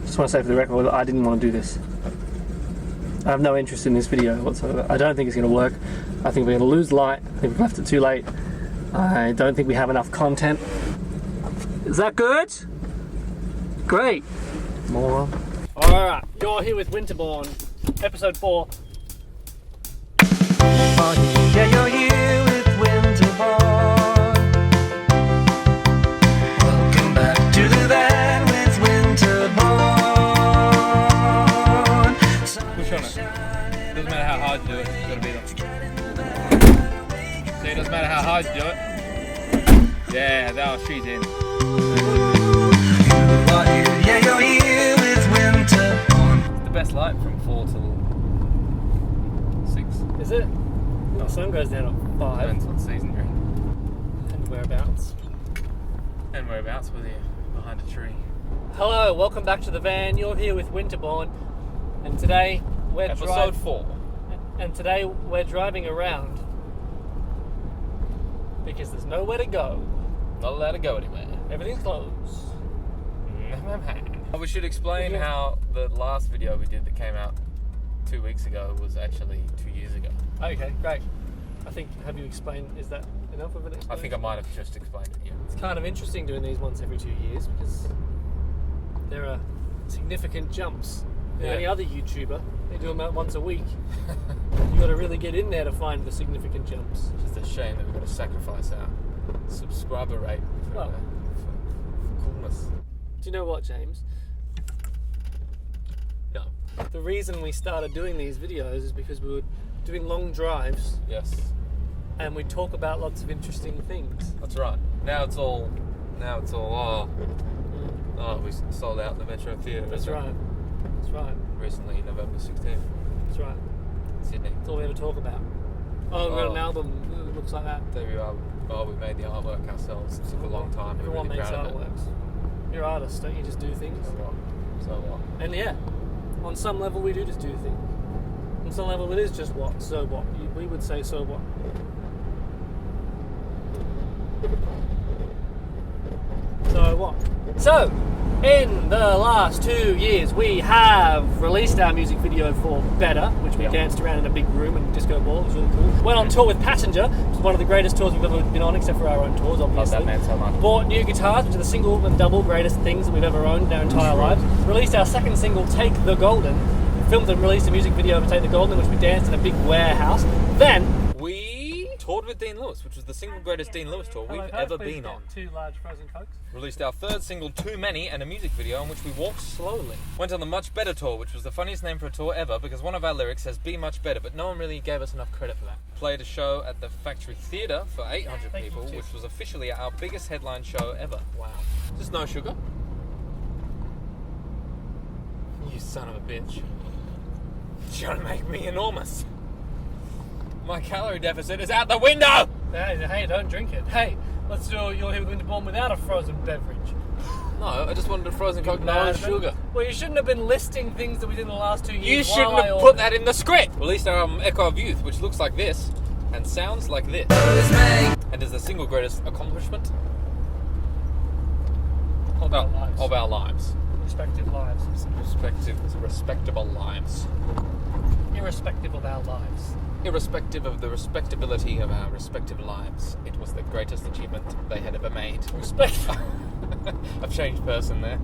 Just want to say for the record that I didn't want to do this. I have no interest in this video whatsoever. I don't think it's going to work. I think we're going to lose light. I think we've left it too late. I don't think we have enough content. Is that good? Great. Moron. Alright, you're here with Winterbourne, episode 4. Yeah, you're here with Winterbourne. Welcome back to the van with Winterbourne. Push on it. Doesn't matter how hard you do it, it's gotta be there. See, it doesn't matter how hard you do it. Yeah, that she's in. Yeah, you're here with Winterbourne. It's the best light from 4 till 6. Is it? The sun goes down at 5. Depends what season you're in. And whereabouts? And whereabouts, whether you're behind a tree. Hello, welcome back to the van. You're here with Winterbourne. And today we're Episode 4. And today we're driving around because there's nowhere to go. Not allowed to go anywhere. Everything's closed. We should explain how the last video we did that came out 2 weeks ago was actually 2 years ago. Okay, great. I think, have you explained, is that enough of an explanation? I think I might have just explained it, yeah. It's kind of interesting doing these once every 2 years because there are significant jumps. Yeah. Any other YouTuber, they do them out once a week. You got to really get in there to find the significant jumps. It's just a shame that we've got to sacrifice our subscriber rate for coolness. Do you know what, James? No. The reason we started doing these videos is because we were doing long drives. Yes. And we talk about lots of interesting things. That's right. Now it's all, we sold out the Metro Theatre. That's right. That's right. Recently, November 16th. That's right. Sydney. That's all we ever talk about. Oh, we've got an album that looks like that. Debut album. Oh, we made the artwork ourselves. It took a long time. Everyone We're really makes proud of it. artworks. You're artists, don't you just do things? So what? And yeah, on some level we do just do things. On some level it is just what? So what? We would say so what? So what? So, in the last 2 years we have released our music video for Better, which we danced around in a big room and disco ball. It was really cool. Went on tour with Passenger, which is one of the greatest tours we've ever been on, except for our own tours, obviously. Love that man so much. Bought new guitars, which are the single and double greatest things that we've ever owned in our entire lives. Released our second single, Take the Golden. Filmed and released a music video for Take the Golden, in which we danced in a big warehouse. Then we toured with Dean Lewis, which was the single greatest Dean Lewis tour we've ever been on. 2 large frozen cokes. Released our third single, Too Many, and a music video in which we walked slowly. Went on the Much Better tour, which was the funniest name for a tour ever because one of our lyrics says Be Much Better, but no one really gave us enough credit for that. Played a show at the Factory Theatre for 800 people, which was officially our biggest headline show ever. Wow. Just no sugar. You son of a bitch. You're trying to make me enormous. My calorie deficit is out the window! Hey, don't drink it. Hey, let's do You're Here with Winterbourne without a frozen beverage. No, I just wanted a frozen Coke, no sugar. Well, you shouldn't have been listing things that we did in the last 2 years. You shouldn't have put that in the script! Released our album Echo of Youth, which looks like this and sounds like this. And is the single greatest accomplishment Of our lives. Of our lives. Respective lives. Respectable lives. Irrespective of our lives. Irrespective of the respectability of our respective lives, it was the greatest achievement they had ever made. Respect. I've changed person there.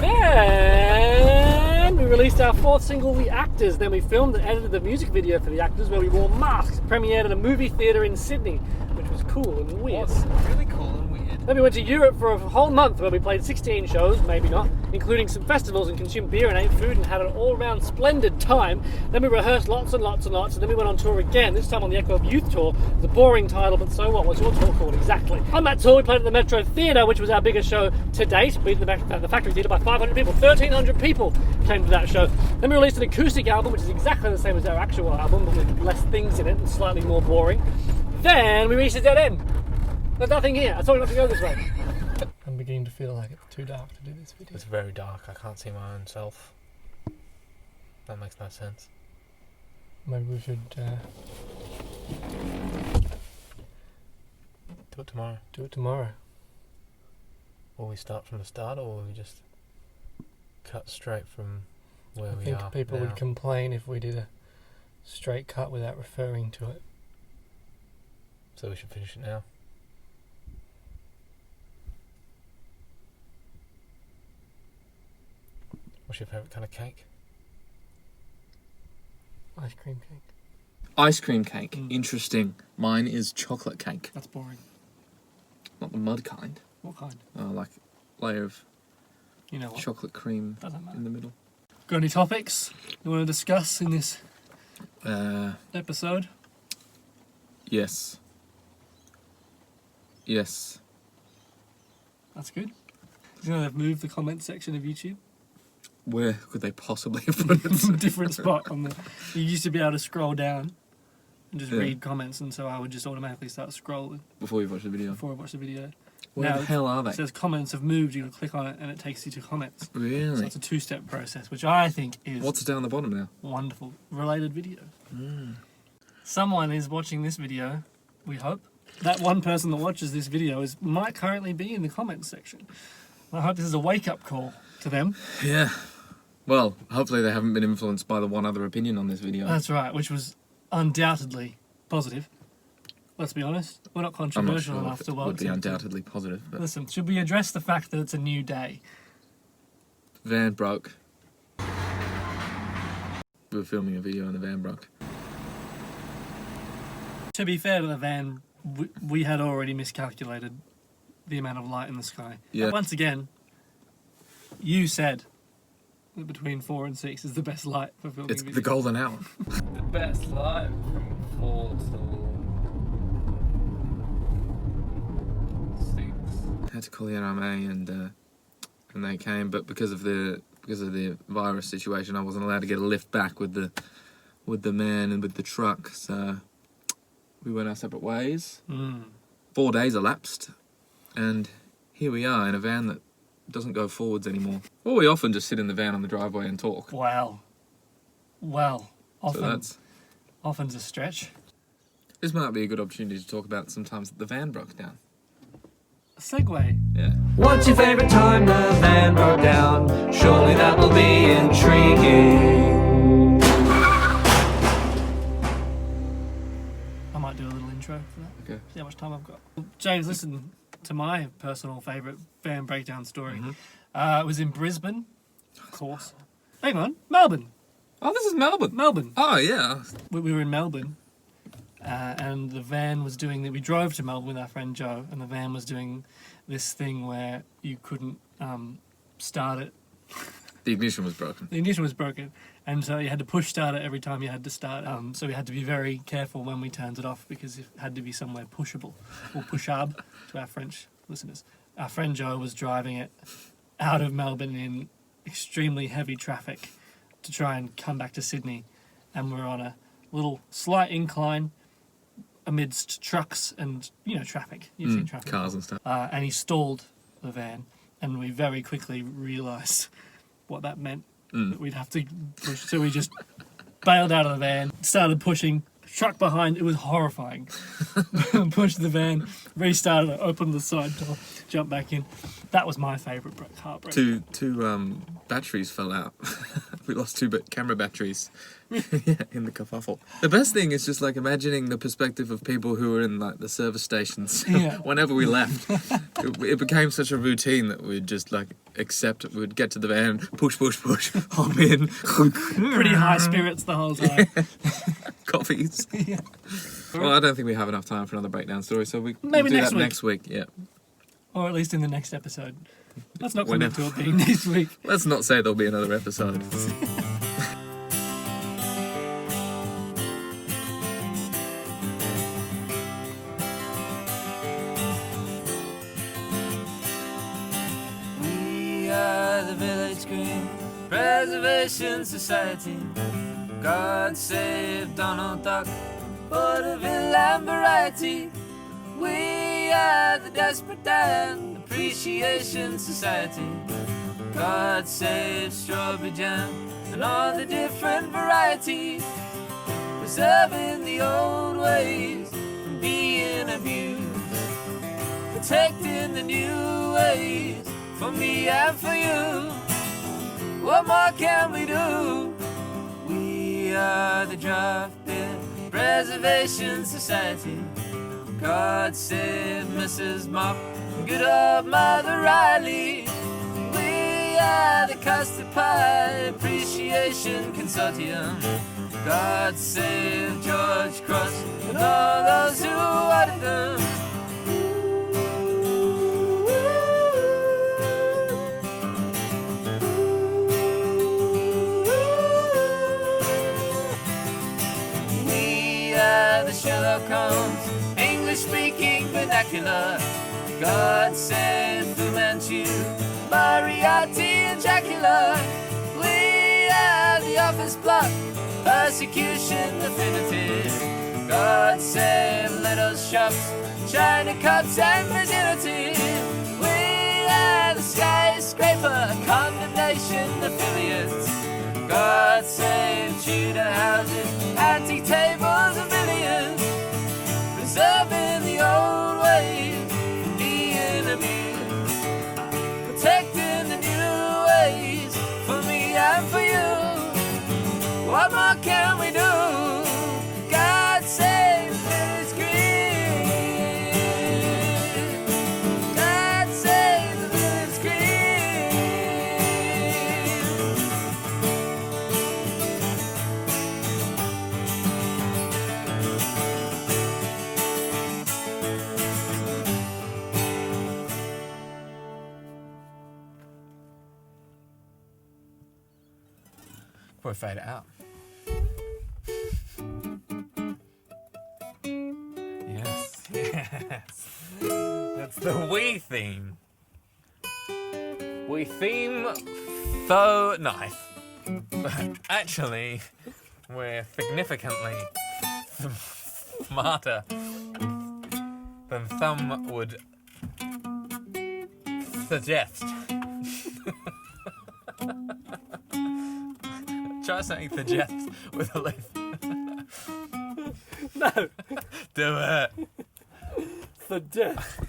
Then we released our 4th single, The Actors. Then we filmed and edited the music video for The Actors where we wore masks. Premiered at a movie theatre in Sydney, which was cool and weird. It was really cool and weird. Then we went to Europe for a whole month where we played 16 shows, maybe not, including some festivals and consumed beer and ate food and had an all-round splendid time. Then we rehearsed lots and lots and lots, and then we went on tour again, this time on the Echo of Youth tour. It was a boring title, but so what? What's your tour called? Exactly. On that tour, we played at the Metro Theatre, which was our biggest show to date. We did the Factory Theatre by 500 people. 1,300 people came to that show. Then we released an acoustic album, which is exactly the same as our actual album, but with less things in it and slightly more boring. Then we reached a dead end. There's nothing here. I told you not to go this way. I'm beginning to feel like it's too dark to do this video. It's very dark. I can't see my own self. That makes no sense. Maybe we should do it tomorrow. do it tomorrow. Will we start from the start, or will we just cut straight from where I we think are people now. would complain if we did a straight cut without referring to it. So we should finish it now. What's your favourite kind of cake? Ice cream cake. Ice cream cake. Mm. Interesting. Mine is chocolate cake. That's boring. Not the mud kind. What kind? Like layer of You know what? chocolate cream Doesn't matter. in the middle. Got any topics you want to discuss in this episode? Yes. Yes. That's good. You know they've moved the comment section of YouTube? Where could they possibly have put it? Different spot on the. You used to be able to scroll down and just Yeah. read comments, and so I would just automatically start scrolling Before you watch the video. before I watch the video. Where Now the hell are It they? says comments have moved. You can click on it, and it takes you to comments. So Really? it's a two-step process, which I think is What's down the bottom now? wonderful. Related video. Mm. Someone is watching this video. We hope that one person that watches this video might currently be in the comments section. I hope this is a wake-up call to them. Yeah. Well, hopefully they haven't been influenced by the one other opinion on this video. That's right, which was undoubtedly positive. Let's be honest, we're not I'm not controversial sure enough if to it well would be accepted. undoubtedly positive, but Listen, should we address the fact that it's a new day? van broke. We were filming a video and the van broke. To be fair to the van, we had already miscalculated the amount of light in the sky. Yeah. And once again, you said that between 4 and 6 is the best light for filming It's videos. the golden hour. The best light from 4 till 6. Had to call the NRMA and they came, but because of the virus situation, I wasn't allowed to get a lift back with the man and with the truck, so we went our separate ways. 4 days elapsed, and here we are in a van that doesn't go forwards anymore. Well, we often just sit in the van on the driveway and talk. Wow. Well, So often's a stretch. this might be a good opportunity to talk about sometimes that the van broke down. A segue. Yeah. What's your favourite time the van broke down? Surely that will be intriguing. I might do a little intro for that. Okay. See how much time I've got. James, listen to my personal favourite van breakdown story. Mm-hmm. It was in Brisbane, of course. Hang on, Melbourne. Oh, this is Melbourne. Melbourne. Oh, yeah. We were in Melbourne, and the van was doing that. We drove to Melbourne with our friend Joe, and the van was doing this thing where you couldn't start it. The ignition was broken. The ignition was broken, and so you had to push start it every time you had to start it. So we had to be very careful when we turned it off because it had to be somewhere pushable or pushable to our French listeners. Our friend Joe was driving it out of Melbourne in extremely heavy traffic to try and come back to Sydney, and we're on a little slight incline amidst trucks and traffic. You've seen traffic. Cars and stuff. And he stalled the van, and we very quickly realised what that meant. That we'd have to push, so we just bailed out of the van, started pushing, truck behind. It was horrifying. Pushed the van, restarted it, opened the side door, jumped back in. That was my favourite heartbreak. Two batteries fell out. We lost two camera batteries in the kerfuffle. The best thing is just like imagining the perspective of people who were in like the service stations. Yeah. Whenever we left, it became such a routine that we'd just like accept. We'd get to the van, push, hop in, Pretty high spirits the whole time. coffees. Yeah. Well, I don't think we have enough time for another breakdown story, so we'll Maybe do next that week. next week. Yeah. Or at least in the next episode. Let's not commit to Whenever. it being next week. Let's not say there'll be another episode. We are the Village Green Preservation Society. God save Donald Duck, Vaudeville and variety. We are the Desperate Dan Appreciation Society. God save strawberry jam and all the different varieties. Preserving the old ways from being abused. Protecting the new ways for me and for you. What more can we do? We are the Drop-In Preservation Society. God save Mrs. Mop, good old Mother Riley. We are the Custard Pie Appreciation Consortium. God save George Cross and all those who ordered them. We are the Sherlock Holmes English-speaking vernacular. God save Fu Manchu, Moriarty and Dracula. We are the Office Block Persecution Definitive. God save Little Shops, China Cups and Virginity. We are the Skyscraper Condemnation Affiliates. God save Tudor houses, antique tables and billions. Preserving the old ways from being abused. Protecting the new ways for me and for you. What more can we do? God save Village Green. God save the Village Green. We'll fade it out. Yes. That's the we theme. We theme so nice. But actually, we're significantly smarter than some would suggest. Try saying suggest with a lisp. No, Do it. for death.